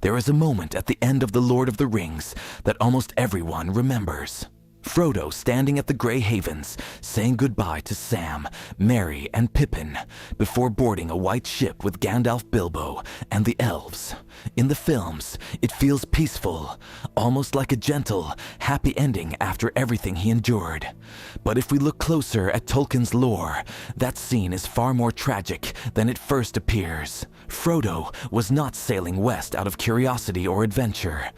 There is a moment at the end of The Lord of the Rings that almost everyone remembers. Frodo standing at the Grey Havens, saying goodbye to Sam, Merry, and Pippin before boarding a white ship with Gandalf, Bilbo, and the elves. In the films, it feels peaceful, almost like a gentle, happy ending after everything he endured. But if we look closer at Tolkien's lore, that scene is far more tragic than it first appears. Frodo was not sailing west out of curiosity or adventure.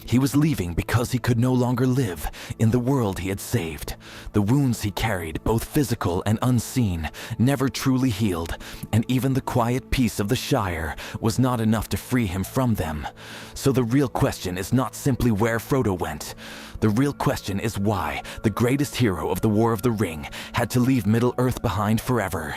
He was leaving because he could no longer live in the world he had saved. The wounds he carried, both physical and unseen, never truly healed, and even the quiet peace of the Shire was not enough to free him from them. So the real question is not simply where Frodo went. The real question is why the greatest hero of the War of the Ring had to leave Middle-earth behind forever.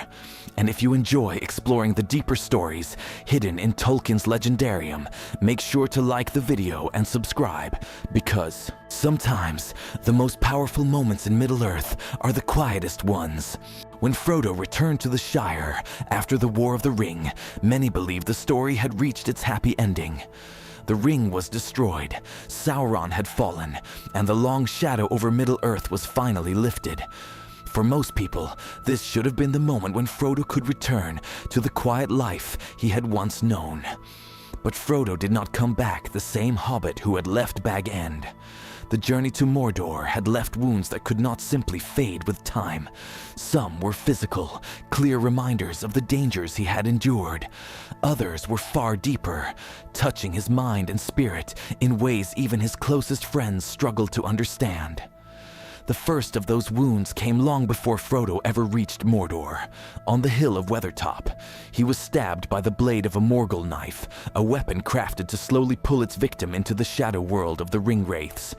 And if you enjoy exploring the deeper stories hidden in Tolkien's legendarium, make sure to like the video and subscribe, because sometimes the most powerful moments in Middle-earth are the quietest ones. When Frodo returned to the Shire after the War of the Ring, many believed the story had reached its happy ending. The ring was destroyed, Sauron had fallen, and the long shadow over Middle-earth was finally lifted. For most people, this should have been the moment when Frodo could return to the quiet life he had once known. But Frodo did not come back the same hobbit who had left Bag End. The journey to Mordor had left wounds that could not simply fade with time. Some were physical, clear reminders of the dangers he had endured. Others were far deeper, touching his mind and spirit in ways even his closest friends struggled to understand. The first of those wounds came long before Frodo ever reached Mordor. On the hill of Weathertop, he was stabbed by the blade of a Morgul knife, a weapon crafted to slowly pull its victim into the shadow world of the Ringwraiths.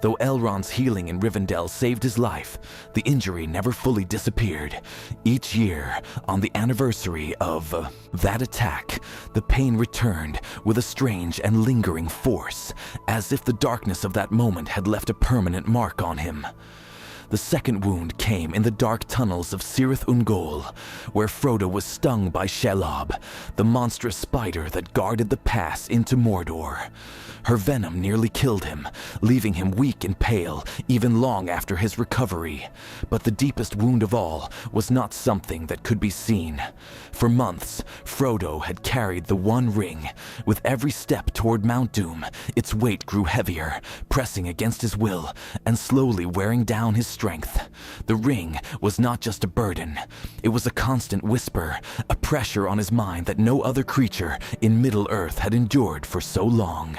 Though Elrond's healing in Rivendell saved his life, the injury never fully disappeared. Each year, on the anniversary of that attack, the pain returned with a strange and lingering force, as if the darkness of that moment had left a permanent mark on him. The second wound came in the dark tunnels of Cirith Ungol, where Frodo was stung by Shelob, the monstrous spider that guarded the pass into Mordor. Her venom nearly killed him, leaving him weak and pale even long after his recovery. But the deepest wound of all was not something that could be seen. For months, Frodo had carried the One Ring. With every step toward Mount Doom, its weight grew heavier, pressing against his will and slowly wearing down his strength. The ring was not just a burden. It was a constant whisper, a pressure on his mind that no other creature in Middle-earth had endured for so long.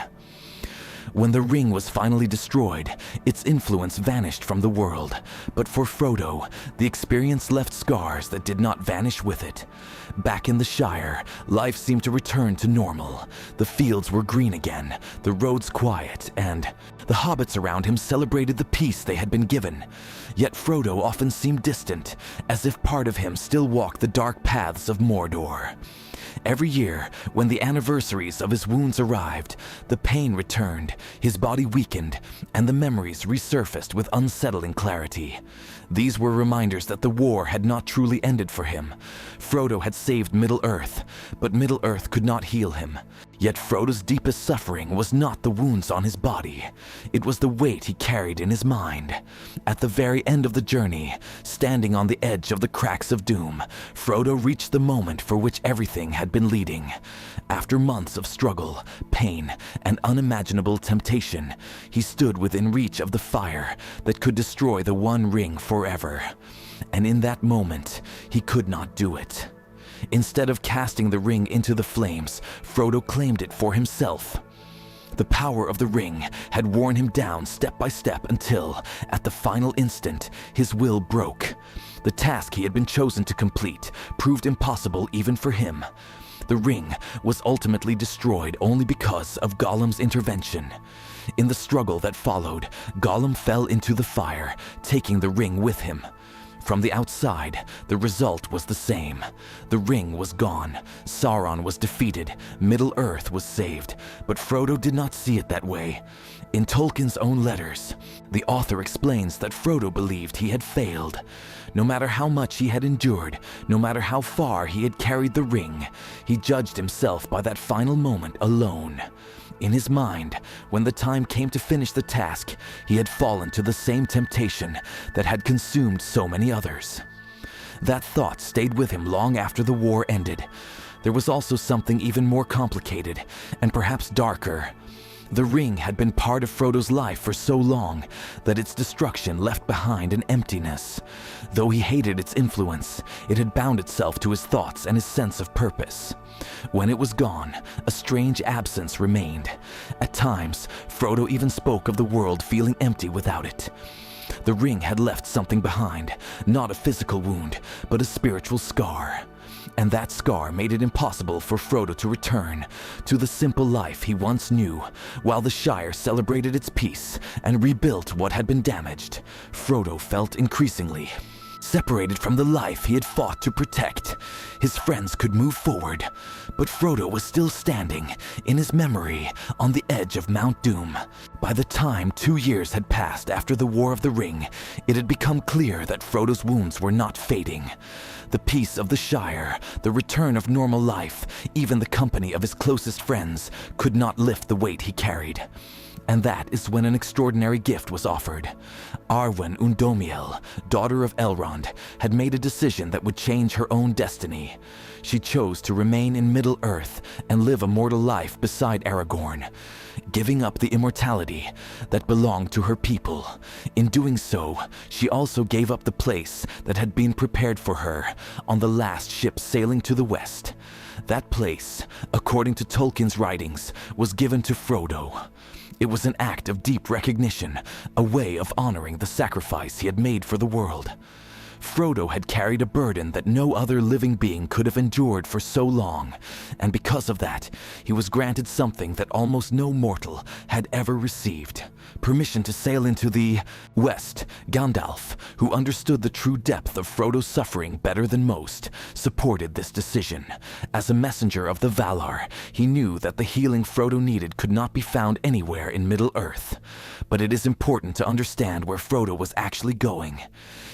When the ring was finally destroyed, its influence vanished from the world. But for Frodo, the experience left scars that did not vanish with it. Back in the Shire, life seemed to return to normal. The fields were green again, the roads quiet, and the hobbits around him celebrated the peace they had been given. Yet Frodo often seemed distant, as if part of him still walked the dark paths of Mordor. Every year, when the anniversaries of his wounds arrived, the pain returned, his body weakened, and the memories resurfaced with unsettling clarity. These were reminders that the war had not truly ended for him. Frodo had saved Middle-earth, but Middle-earth could not heal him. Yet Frodo's deepest suffering was not the wounds on his body. It was the weight he carried in his mind. At the very end of the journey, standing on the edge of the cracks of doom, Frodo reached the moment for which everything had been leading. After months of struggle, pain, and unimaginable temptation, he stood within reach of the fire that could destroy the One Ring forever. And in that moment, he could not do it. Instead of casting the ring into the flames, Frodo claimed it for himself. The power of the ring had worn him down step by step until, at the final instant, his will broke. The task he had been chosen to complete proved impossible even for him. The ring was ultimately destroyed only because of Gollum's intervention. In the struggle that followed, Gollum fell into the fire, taking the ring with him. From the outside, the result was the same. The ring was gone, Sauron was defeated, Middle-earth was saved, but Frodo did not see it that way. In Tolkien's own letters, the author explains that Frodo believed he had failed. No matter how much he had endured, no matter how far he had carried the ring, he judged himself by that final moment alone. In his mind, when the time came to finish the task, he had fallen to the same temptation that had consumed so many others. That thought stayed with him long after the war ended. There was also something even more complicated, and perhaps darker. The ring had been part of Frodo's life for so long that its destruction left behind an emptiness. Though he hated its influence, it had bound itself to his thoughts and his sense of purpose. When it was gone, a strange absence remained. At times, Frodo even spoke of the world feeling empty without it. The ring had left something behind, not a physical wound, but a spiritual scar. And that scar made it impossible for Frodo to return to the simple life he once knew. While the Shire celebrated its peace and rebuilt what had been damaged, Frodo felt increasingly separated from the life he had fought to protect. His friends could move forward, but Frodo was still standing, in his memory, on the edge of Mount Doom. By the time 2 years had passed after the War of the Ring, it had become clear that Frodo's wounds were not fading. The peace of the Shire, the return of normal life, even the company of his closest friends, could not lift the weight he carried. And that is when an extraordinary gift was offered. Arwen Undomiel, daughter of Elrond, had made a decision that would change her own destiny. She chose to remain in Middle-earth and live a mortal life beside Aragorn, giving up the immortality that belonged to her people. In doing so, she also gave up the place that had been prepared for her on the last ship sailing to the west. That place, according to Tolkien's writings, was given to Frodo. It was an act of deep recognition, a way of honoring the sacrifice he had made for the world. Frodo had carried a burden that no other living being could have endured for so long, and because of that, he was granted something that almost no mortal had ever received: permission to sail into the West. Gandalf, who understood the true depth of Frodo's suffering better than most, supported this decision. As a messenger of the Valar, he knew that the healing Frodo needed could not be found anywhere in Middle-earth. But it is important to understand where Frodo was actually going.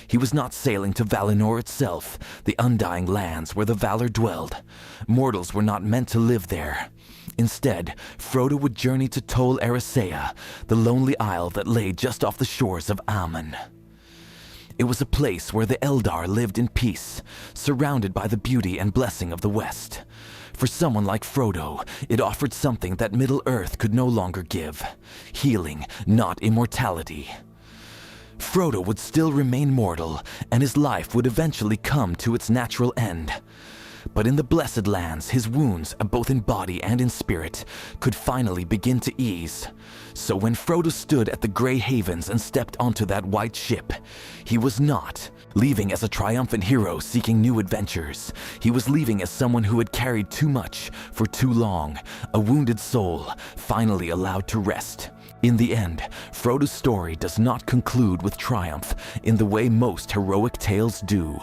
He was not sailing to Valinor itself, the Undying Lands where the Valar dwelled. Mortals were not meant to live there. Instead, Frodo would journey to Tol Eressëa, the lonely isle that lay just off the shores of Aman. It was a place where the Eldar lived in peace, surrounded by the beauty and blessing of the West. For someone like Frodo, it offered something that Middle-earth could no longer give: healing, not immortality. Frodo would still remain mortal, and his life would eventually come to its natural end. But in the Blessed Lands, his wounds, both in body and in spirit, could finally begin to ease. So when Frodo stood at the Grey Havens and stepped onto that white ship, he was not leaving as a triumphant hero seeking new adventures. He was leaving as someone who had carried too much for too long, a wounded soul finally allowed to rest. In the end, Frodo's story does not conclude with triumph in the way most heroic tales do.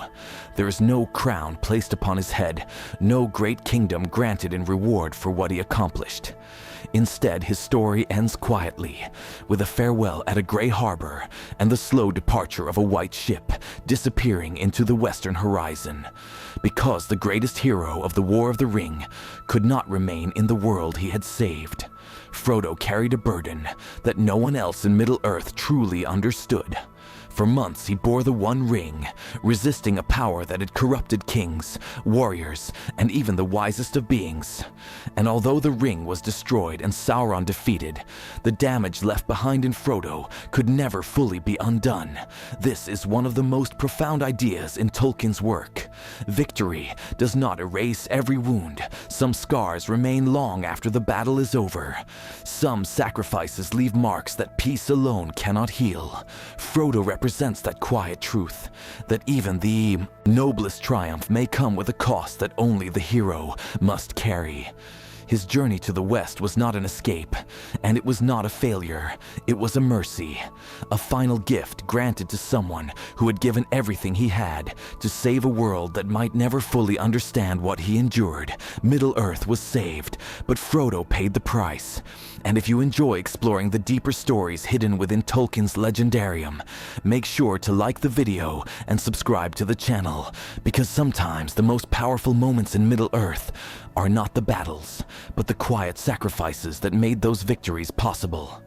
There is no crown placed upon his head, no great kingdom granted in reward for what he accomplished. Instead, his story ends quietly, with a farewell at a gray harbor and the slow departure of a white ship disappearing into the western horizon. Because the greatest hero of the War of the Ring could not remain in the world he had saved, Frodo carried a burden that no one else in Middle-earth truly understood. For months he bore the One Ring, resisting a power that had corrupted kings, warriors, and even the wisest of beings. And although the ring was destroyed and Sauron defeated, the damage left behind in Frodo could never fully be undone. This is one of the most profound ideas in Tolkien's work. Victory does not erase every wound. Some scars remain long after the battle is over. Some sacrifices leave marks that peace alone cannot heal. Frodo represents that quiet truth, that even the noblest triumph may come with a cost that only the hero must carry. His journey to the West was not an escape, and it was not a failure. It was a mercy, a final gift granted to someone who had given everything he had to save a world that might never fully understand what he endured. Middle-earth was saved, but Frodo paid the price. And if you enjoy exploring the deeper stories hidden within Tolkien's legendarium, make sure to like the video and subscribe to the channel, because sometimes the most powerful moments in Middle-earth are not the battles, but the quiet sacrifices that made those victories possible.